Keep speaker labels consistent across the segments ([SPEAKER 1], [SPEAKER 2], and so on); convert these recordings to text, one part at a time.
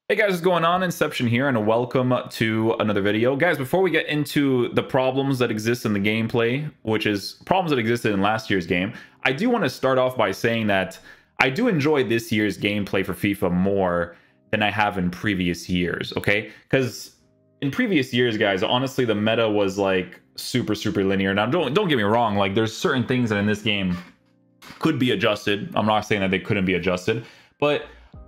[SPEAKER 1] Hey guys, what's going on? Inception here, and welcome to another video. Guys, before we get into the problems that exist in the gameplay, which is problems that existed in last year's game, I do want to start off by saying that I do enjoy this year's gameplay for FIFA more than I have in previous years, okay? Because in previous years, guys, honestly, the meta was like super linear. Now, don't get me wrong, like there's certain things that in this game could be adjusted. I'm not saying that they couldn't be adjusted, but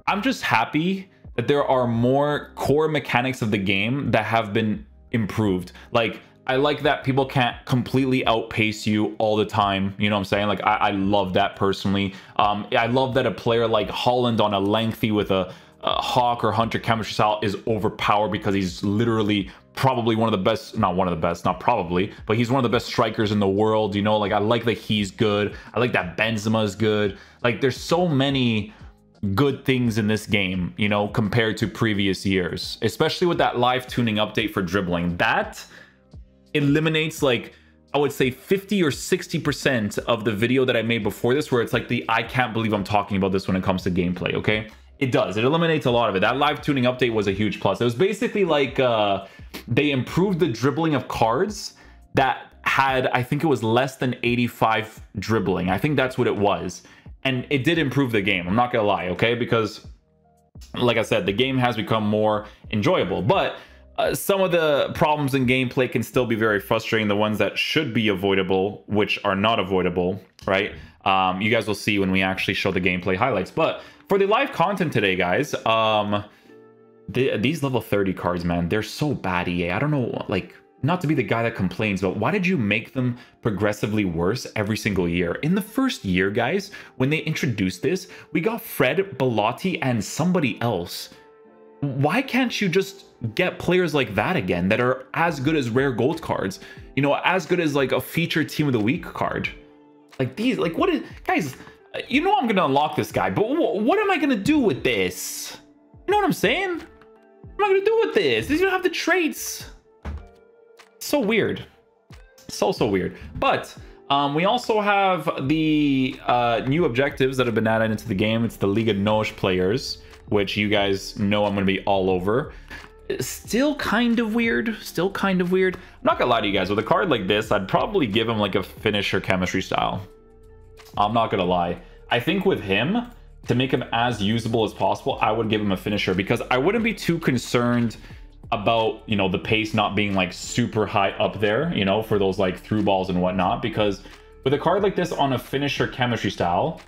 [SPEAKER 1] I'm just happy that there are more core mechanics of the game that have been improved. Like, I like that people can't completely outpace you all the time. You know what I'm saying? Like, I love that personally. I love that a player like Holland on a lengthy with a Hawk or Hunter chemistry style is overpowered because he's literally probably one of the best, not one of the best, not probably, but he's one of the best strikers in the world. You know, like, I like that he's good. I like that Benzema is good. Like, there's so many good things in this game, you know, compared to previous years, especially with that live tuning update for dribbling. That eliminates, like, I would say 50 or 60% of the video that I made before this, where it's like I can't believe I'm talking about this when it comes to gameplay. Okay, it does, it eliminates a lot of it. That live tuning update was a huge plus. It was basically like they improved the dribbling of cards that had, I think it was less than 85 dribbling. I think that's what it was. And it did improve the game, I'm not gonna lie, okay? Because, like I said, the game has become more enjoyable. But some of the problems in gameplay can still be very frustrating. The ones that should be avoidable, which are not avoidable, right? You guys will see when we actually show the gameplay highlights. But for the live content today, guys, these level 30 cards, man, they're so bad, EA. I don't know, like, not to be the guy that complains, but why did you make them progressively worse every single year? In the first year, guys, when they introduced this, we got Fred, Belotti, and somebody else. Why can't you just get players like that again that are as good as rare gold cards? You know, as good as like a featured team of the week card? Like these, like what is, guys, you know I'm gonna unlock this guy, but what am I gonna do with this? You know what I'm saying? What am I gonna do with this? These don't have the traits. So weird, so weird. But we also have the new objectives that have been added into the game. It's the Liga players, which you guys know I'm going to be all over. Still kind of weird, I'm not gonna lie to you guys, with a card like this, I'd probably give him like a finisher chemistry style. I'm not gonna lie. I think with him, to make him as usable as possible, I would give him a finisher, because I wouldn't be too concerned about, you know, the pace not being like super high up there, you know, for those like through balls and whatnot. Because with a card like this on a finisher chemistry style,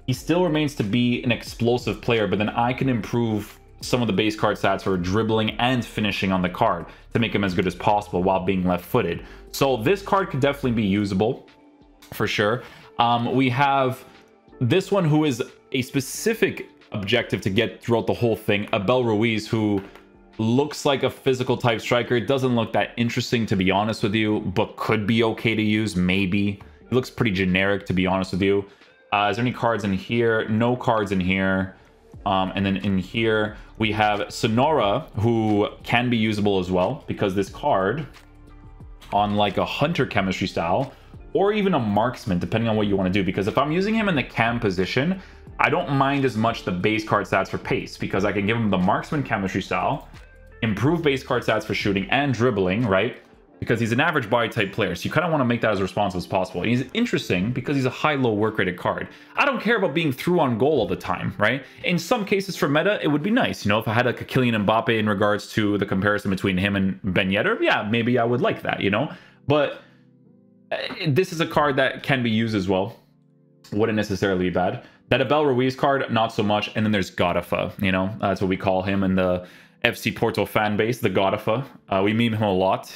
[SPEAKER 1] he still remains to be an explosive player, but then I can improve some of the base card stats for dribbling and finishing on the card to make him as good as possible while being left-footed. So this card could definitely be usable for sure. We have this one, who is a specific objective to get throughout the whole thing, Abel Ruiz, who looks like a physical type striker. It doesn't look that interesting, to be honest with you, but could be okay to use, maybe. It looks pretty generic, to be honest with you. Is there any cards in here? No cards in here. And then in here we have Sonora, who can be usable as well, because this card on like a hunter chemistry style or even a marksman, depending on what you want to do, because if I'm using him in the cam position, I don't mind as much the base card stats for pace, because I can give him the marksman chemistry style, improve base card stats for shooting and dribbling, right? Because he's an average body type player, so you kind of want to make that as responsive as possible. And he's interesting because he's a high-low work rated card. I don't care about being through on goal all the time, right? In some cases for meta, it would be nice, you know, if I had like a Kylian Mbappe in regards to the comparison between him and Ben Yedder, yeah, maybe I would like that, you know? But this is a card that can be used as well. Wouldn't necessarily be bad. That Abel Ruiz card, not so much. And then there's Godafa, you know, that's what we call him in the FC Porto fan base, the Godafa. We meme him a lot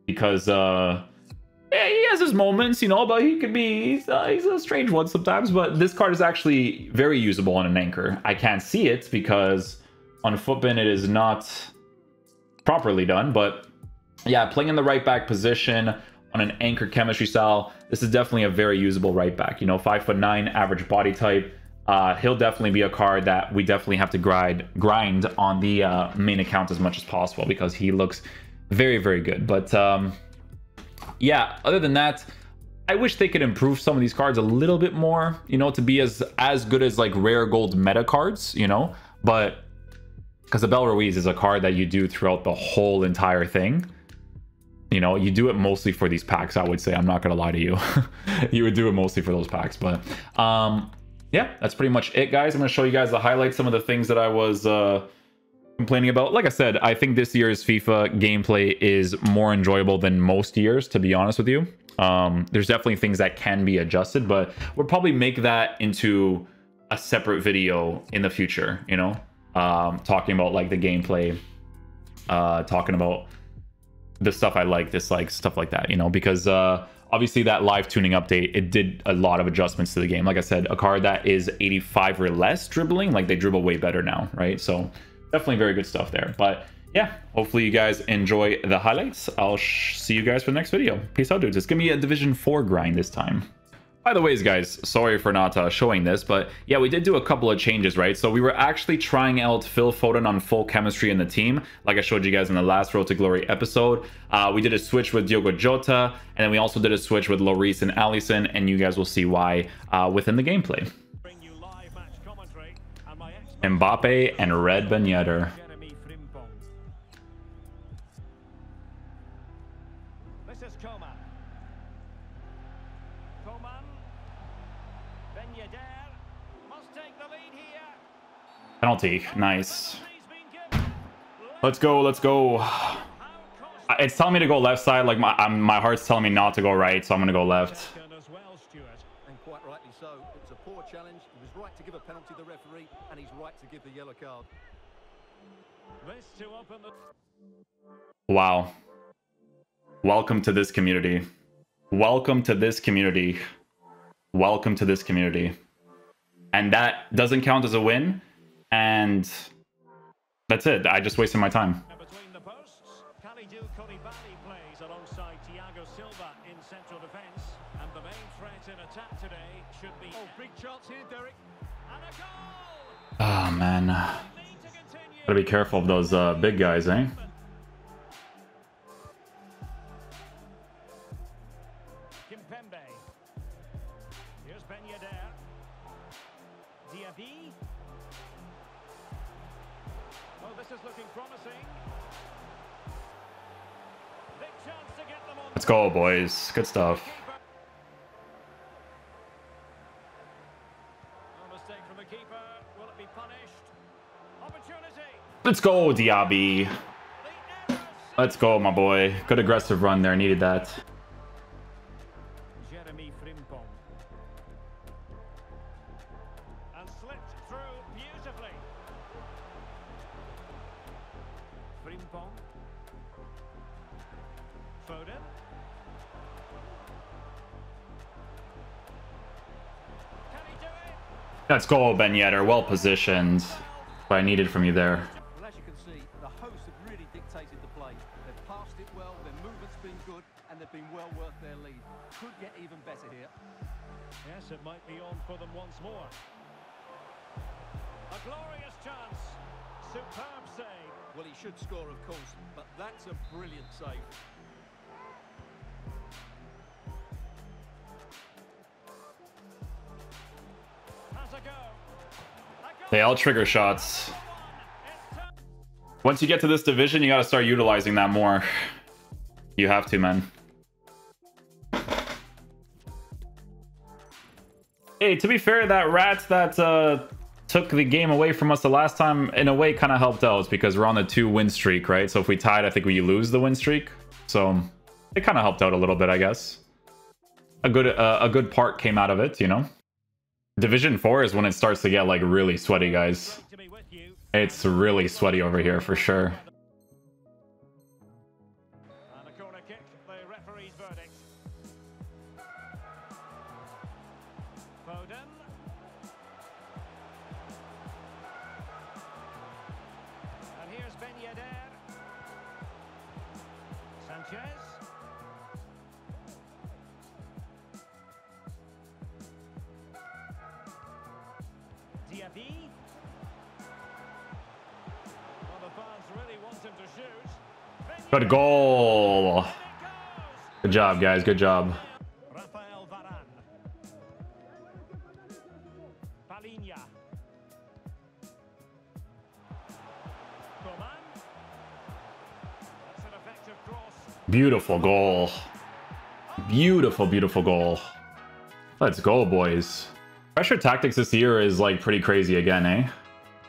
[SPEAKER 1] because yeah, he has his moments, you know, but he could be, he's a strange one sometimes. But this card is actually very usable on an anchor. I can't see it because on Footbin it is not properly done. But yeah, playing in the right back position on an anchor chemistry style, this is definitely a very usable right back. You know, 5'9", average body type. He'll definitely be a card that we definitely have to grind on the main account as much as possible, because he looks very good. But yeah, other than that, I wish they could improve some of these cards a little bit more, you know, to be as good as like rare gold meta cards, you know. But because Abel Ruiz is a card that you do throughout the whole entire thing. You know, you do it mostly for these packs, I would say. I'm not gonna lie to you. You would do it mostly for those packs. But yeah, that's pretty much it, guys. I'm gonna show you guys the highlights, some of the things that I was complaining about. Like I said, I think this year's FIFA gameplay is more enjoyable than most years, to be honest with you. There's definitely things that can be adjusted, but we'll probably make that into a separate video in the future, you know, talking about like the gameplay, talking about the stuff I like, dislike, stuff like that, you know, because obviously that live tuning update, it did a lot of adjustments to the game. Like I said, a card that is 85 or less dribbling, like they dribble way better now, right? So definitely very good stuff there. But yeah, hopefully you guys enjoy the highlights. I'll see you guys for the next video. Peace out, dudes. It's gonna be a Division 4 grind this time. By the way, guys, sorry for not showing this, but yeah, we did do a couple of changes, right? So we were actually trying out Phil Foden on full chemistry in the team, like I showed you guys in the last Road to Glory episode. We did a switch with Diogo Jota, and then we also did a switch with Lloris and Alisson, and you guys will see why within the gameplay. Mbappe and Red Ben Yedder. Penalty, nice. Let's go, let's go. It's telling me to go left side, like my heart's telling me not to go right, so I'm gonna go left.
[SPEAKER 2] And quite rightly so. It was a poor challenge. He was right to give a penalty to the referee, and he's right to give the yellow card.
[SPEAKER 1] Wow. Welcome to this community. Welcome to this community. Welcome to this community. And that doesn't count as a win. And that's it. I just wasted my time.
[SPEAKER 3] Between the posts, Kalidou Koulibaly plays alongside Thiago Silva in central defence, and the main threat in attack today should be. Oh, big chance here, Derek. And a goal.
[SPEAKER 1] Oh man, gotta be careful of those big guys, eh?
[SPEAKER 3] Kimpembe. Here's Ben Yedder. Diaby. Oh, this is looking promising. Big chance to get them on.
[SPEAKER 1] Let's go, boys. Good stuff.
[SPEAKER 3] No mistake from the keeper. Will it be punished? Opportunity.
[SPEAKER 1] Let's go, Diaby. Let's go, my boy. Good aggressive run there. Needed that.
[SPEAKER 3] Jeremy Frimpong. And slipped through beautifully. Frimpong. Foden. Can he do it?
[SPEAKER 1] Let's go, Ben Yedder. Well positioned. What I needed from you there.
[SPEAKER 2] Well, as you can see, the hosts have really dictated the play. They've passed it well, their movement's been good, and they've been well worth their lead. Could get even better here.
[SPEAKER 3] Yes, it might be on for them once more. A glorious chance. Superb save.
[SPEAKER 2] Well, he should score, of course, but that's a brilliant save.
[SPEAKER 3] Has a go.
[SPEAKER 1] They all trigger shots. Once you get to this division, you got to start utilizing that more. You have to, man. Hey, to be fair, that rat that took the game away from us the last time, in a way, kind of helped out because we're on the 2-win streak, right? So if we tied, I think we lose the win streak. So it kind of helped out a little bit, I guess. A good part came out of it, you know? Division 4 is when it starts to get, like, really sweaty, guys. It's really sweaty over here, for sure.
[SPEAKER 3] And a corner kick, the referee's verdict. Foden. And here's Ben Yedder. Sanchez. Diaby. Well, the fans really want him to shoot.
[SPEAKER 1] Good goal. Good job, guys. Good job.
[SPEAKER 3] Rafael Varane. Palinha.
[SPEAKER 1] Beautiful goal. Beautiful, beautiful goal. Let's go, boys. Pressure tactics this year is like pretty crazy again, eh?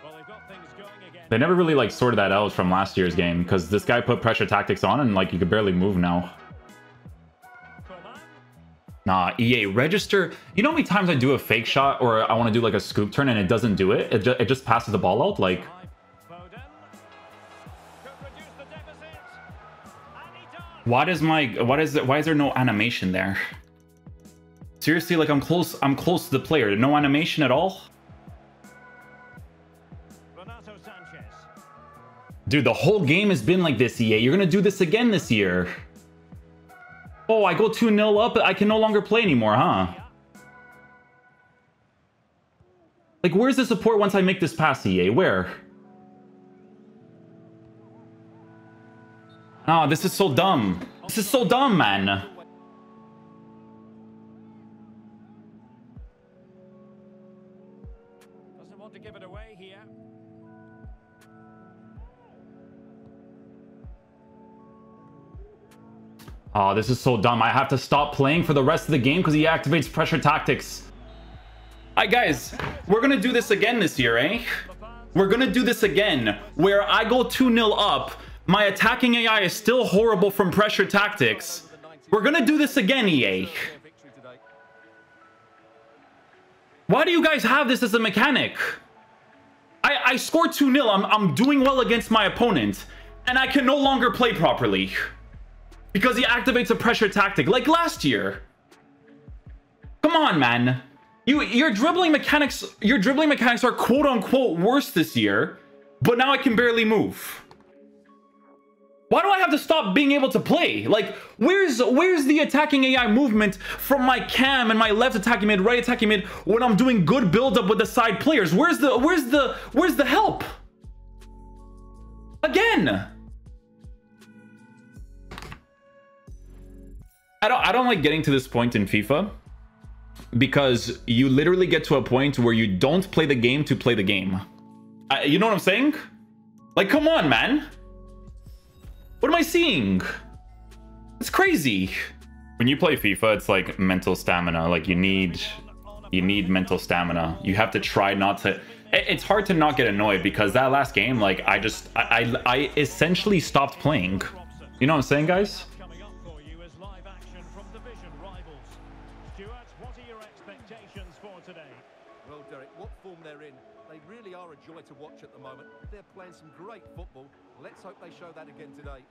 [SPEAKER 3] Well, they've got things going again.
[SPEAKER 1] They never really like sorted that out from last year's game because this guy put pressure tactics on and like you could barely move now. Nah, EA, register. You know how many times I do a fake shot or I want to do like a scoop turn and it doesn't do it? It just passes the ball out. Like, why is there no animation there? Seriously, like I'm close to the player. No animation at all? Dude, the whole game has been like this, EA. You're gonna do this again this year. Oh, I go 2-0 up, I can no longer play anymore, huh? Like, where's the support once I make this pass, EA? Where? Oh, this is so dumb. This is so dumb, man.
[SPEAKER 3] Doesn't want to give it away here.
[SPEAKER 1] Oh, this is so dumb. I have to stop playing for the rest of the game because he activates pressure tactics. Alright, guys. We're going to do this again this year, eh? We're going to do this again. Where I go 2-0 up. My attacking AI is still horrible from pressure tactics. We're going to do this again, EA. Why do you guys have this as a mechanic? I scored 2-0. I'm doing well against my opponent. And I can no longer play properly. Because he activates a pressure tactic, like last year. Come on, man. Your dribbling mechanics are quote-unquote worse this year, but now I can barely move. Why do I have to stop being able to play? Like, where's the attacking AI movement from my cam and my left attacking mid, right attacking mid when I'm doing good build-up with the side players? Where's the help? Again. I don't like getting to this point in FIFA because you literally get to a point where you don't play the game to play the game. You know what I'm saying? Like, come on, man. What am I seeing? It's crazy. When you play FIFA, it's like mental stamina. Like you need mental stamina. You have to try not to. It's hard to not get annoyed because that last game, like I essentially stopped playing. You know what I'm saying, guys?
[SPEAKER 2] Well, Derek, what form they're in. They really are a joy to watch at the moment. They're playing some great football. Let's hope they show that again today.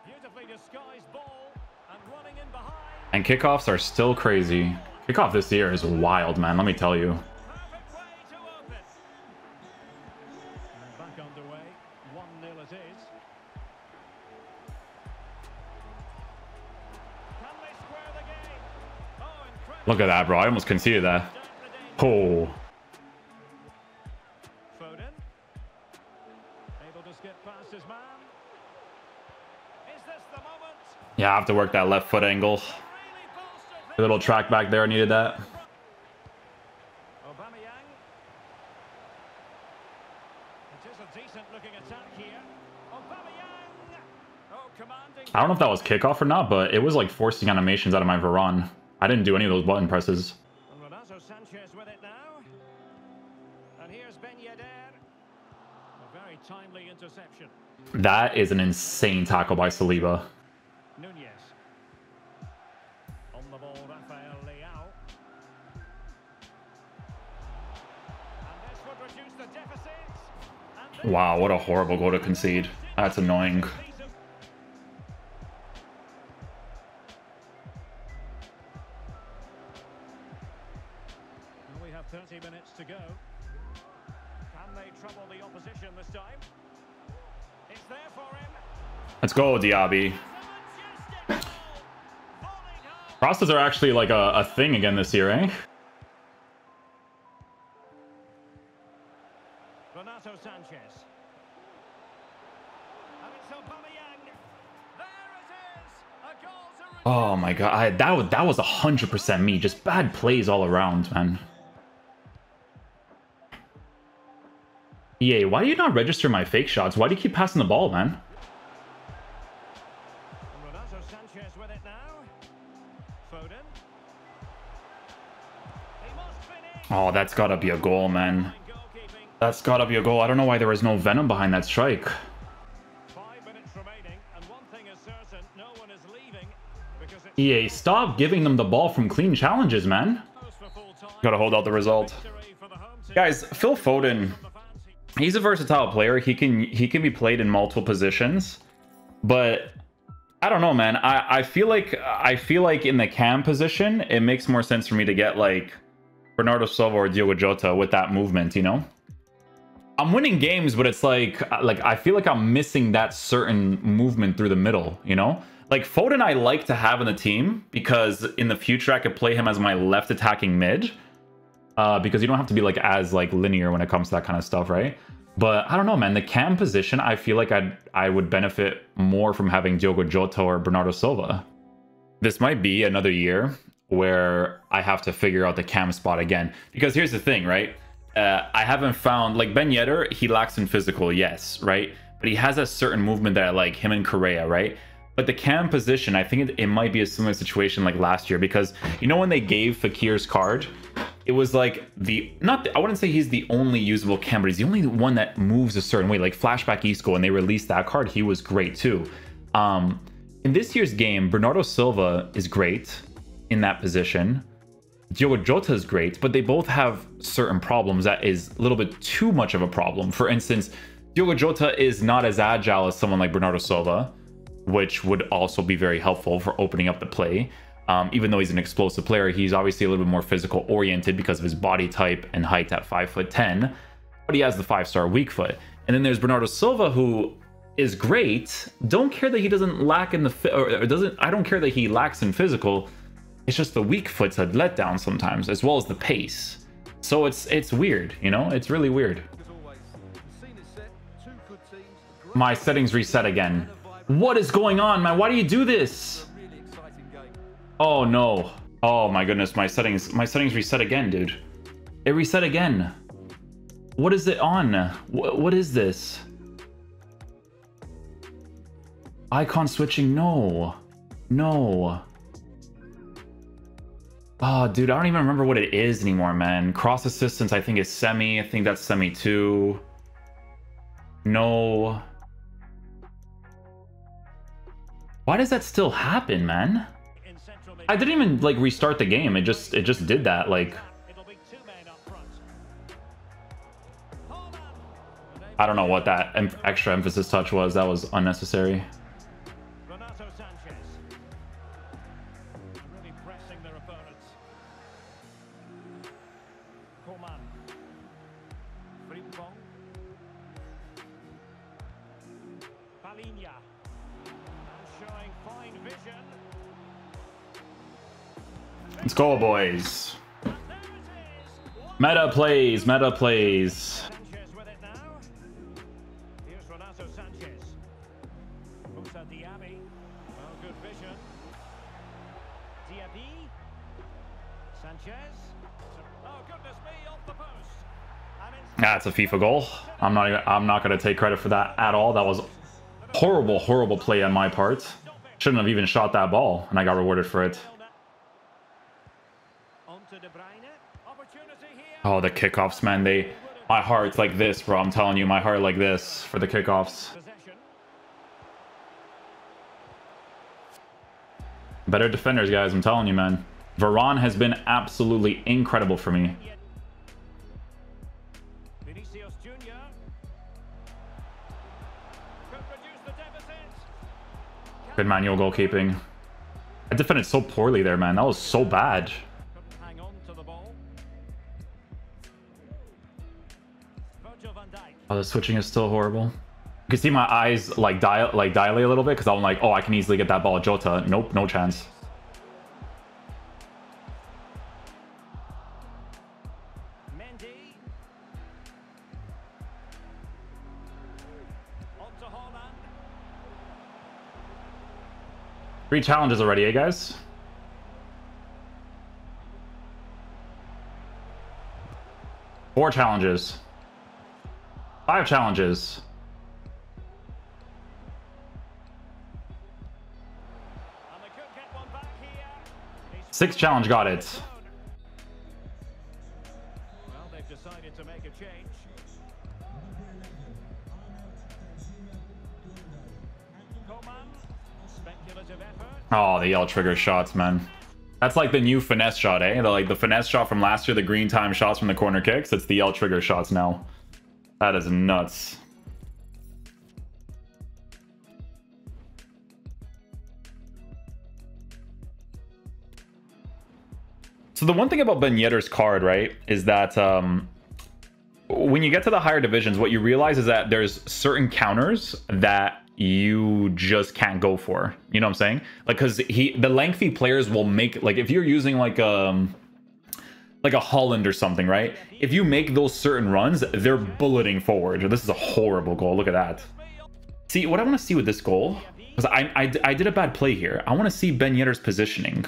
[SPEAKER 3] Beautifully disguised ball and running in behind.
[SPEAKER 1] And kickoffs are still crazy. Kickoff this year is wild, man. Let me tell you.
[SPEAKER 3] Perfect way to open. And back underway. 1-0 it is. Can they square the game? Oh, incredible.
[SPEAKER 1] Look at that, bro. I almost conceded that. Oh.
[SPEAKER 3] Foden. Able to skip past his man. Is this the moment?
[SPEAKER 1] Yeah, I have to work that left foot angle.
[SPEAKER 3] Really bolstered
[SPEAKER 1] A little track back there. I needed that.
[SPEAKER 3] Aubameyang. It is a decent looking attack here. Aubameyang. Oh, commanding.
[SPEAKER 1] I don't know if that was kickoff or not, but it was like forcing animations out of my Varane. I didn't do any of those button presses.
[SPEAKER 3] And Renato Sanchez with it now. And here's Ben Yedder. A very timely interception.
[SPEAKER 1] That is an insane tackle by Saliba.
[SPEAKER 3] Nunez. On the ball, Rafael Leao. And this would reduce the deficit. And this
[SPEAKER 1] Wow, what a horrible goal to concede. That's annoying.
[SPEAKER 3] We have 30 minutes to go. Can they trouble the opposition this time? It's there for him.
[SPEAKER 1] Let's go, Diaby. Crosses are actually like a thing again this year, eh?
[SPEAKER 3] Renato Sanchez. And it's Aubameyang. There it is. A goal to reduce.
[SPEAKER 1] Oh my god, that was 100% me. Just bad plays all around, man. EA, why do you not register my fake shots? Why do you keep passing the ball, man? Oh, that's gotta be a goal, man. That's gotta be a goal. I don't know why there was no venom behind that strike.
[SPEAKER 3] 5 minutes remaining, and one thing is certain, no one is leaving because it's
[SPEAKER 1] EA, stop giving them the ball from clean challenges, man.
[SPEAKER 3] close for full time.
[SPEAKER 1] Gotta hold out the result.
[SPEAKER 3] Victory for the home team.
[SPEAKER 1] Guys, Phil Foden, he's a versatile player. He can be played in multiple positions, but I don't know, man. I feel like in the cam position, it makes more sense for me to get like Bernardo Silva or Diogo Jota with that movement, you know? I'm winning games, but it's like I feel like I'm missing that certain movement through the middle, you know? Like Foden I like to have in the team because in the future I could play him as my left attacking mid. Because you don't have to be like as like linear when it comes to that kind of stuff, right? But I don't know, man. The cam position, I feel like I would benefit more from having Diogo Jota or Bernardo Silva. This might be another year where I have to figure out the cam spot again. Because here's the thing, right? I haven't found, like Ben Yedder, he lacks in physical, yes, right? But he has a certain movement that I like, him and Correa, right? But the cam position, I think it might be a similar situation like last year because, you know, when they gave Fekir's card, it was like I wouldn't say he's the only usable cam, but he's the only one that moves a certain way. Like Flashback Isco, when they released that card, he was great too. In this year's game, Bernardo Silva is great in that position. Diogo Jota is great, but they both have certain problems that is a little bit too much of a problem. For instance, Diogo Jota is not as agile as someone like Bernardo Silva, which would also be very helpful for opening up the play. Even though he's an explosive player, he's obviously a little bit more physical oriented because of his body type and height at 5'10", but he has the 5-star weak foot. And then there's Bernardo Silva, who is great. Don't care that he doesn't lack in the I don't care that he lacks in physical. It's just the weak foot's a letdown sometimes, as well as the pace. So it's weird, you know? It's really weird. My settings reset again. What is going on, man? Why do you do this? Oh no. Oh my goodness, my settings reset again, dude. It reset again. What is it on? What is this? Icon switching, no. No. Oh, dude, I don't even remember what it is anymore, man. Cross assistance, I think is semi. I think that's semi 2. No. Why does that still happen, man? I didn't even like restart the game. It just did that. Like, I don't know what that extra emphasis touch was. That was unnecessary.
[SPEAKER 3] Really pressing their opponents. Coman. Frimpong. Palinha. And showing fine vision.
[SPEAKER 1] Let's go, boys.
[SPEAKER 3] And there it is.
[SPEAKER 1] Meta plays, meta plays.
[SPEAKER 3] Sanchez with it now. Here's Renato Sanchez. Musa Diaby. Well, good vision. Diaby. Sanchez. Oh, goodness me, off the post. And it's
[SPEAKER 1] That's a FIFA goal. I'm not gonna take credit for that at all. That was horrible play on my part. Shouldn't have even shot that ball, and I got rewarded for it.
[SPEAKER 3] on to De Bruyne. Opportunity here.
[SPEAKER 1] Oh, the kickoffs, man. My heart's like this, bro. I'm telling you, my heart like this for the kickoffs.
[SPEAKER 3] Possession.
[SPEAKER 1] Better defenders, guys. I'm telling you, man. Varane has been absolutely incredible for me.
[SPEAKER 3] Vinicius Junior. Could reduce the deficit.
[SPEAKER 1] Good manual goalkeeping. I defended so poorly there, man. That was so bad.
[SPEAKER 3] Couldn't hang on to the ball. Virgil van Dijk.
[SPEAKER 1] Oh, the switching is still horrible. You can see my eyes like dilate a little bit because I'm like, oh, I can easily get that ball. Jota, nope, no chance.
[SPEAKER 3] Mendy. On to Haaland.
[SPEAKER 1] 3 challenges already, eh, guys? Four challenges. 5 challenges.
[SPEAKER 3] And they could get one back here. He's
[SPEAKER 1] 6 challenge, got it.
[SPEAKER 3] decisive effort.
[SPEAKER 1] Oh, the L trigger shots, man. That's like the new finesse shot, eh? The finesse shot from last year, the green time shots from the corner kicks. It's the L trigger shots now. That is nuts. So the one thing about Ben Yedder's card, right, is that when you get to the higher divisions, what you realize is that there's certain counters that you just can't go for. You know what I'm saying? Like, because the lengthy players will make, like, if you're using like a Holland or something, right? If you make those certain runs, they're bulleting forward. This is a horrible goal. Look at that. See, what I want to see with this goal, because I did a bad play here. I want to see Ben Yedder's positioning.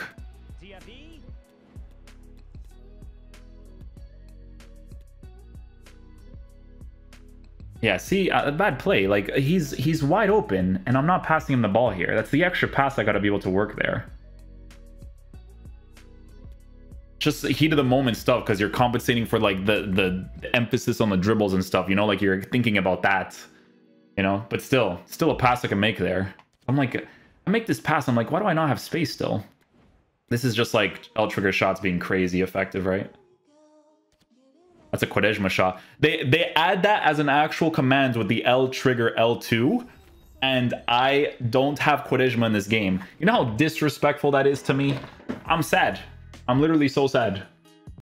[SPEAKER 1] Yeah, see, a bad play. Like, he's wide open, and I'm not passing him the ball here. That's the extra pass I got to be able to work there. Just heat of the moment stuff, because you're compensating for, like, the emphasis on the dribbles and stuff, you know? Like, you're thinking about that, you know? But still a pass I can make there. I'm like, I make this pass, I'm like, why do I not have space still? This is just, like, L-trigger shots being crazy effective, right? That's a Quaresma shot. They add that as an actual command with the L trigger L2, and I don't have Quaresma in this game. You know how disrespectful that is to me? I'm sad. I'm literally so sad.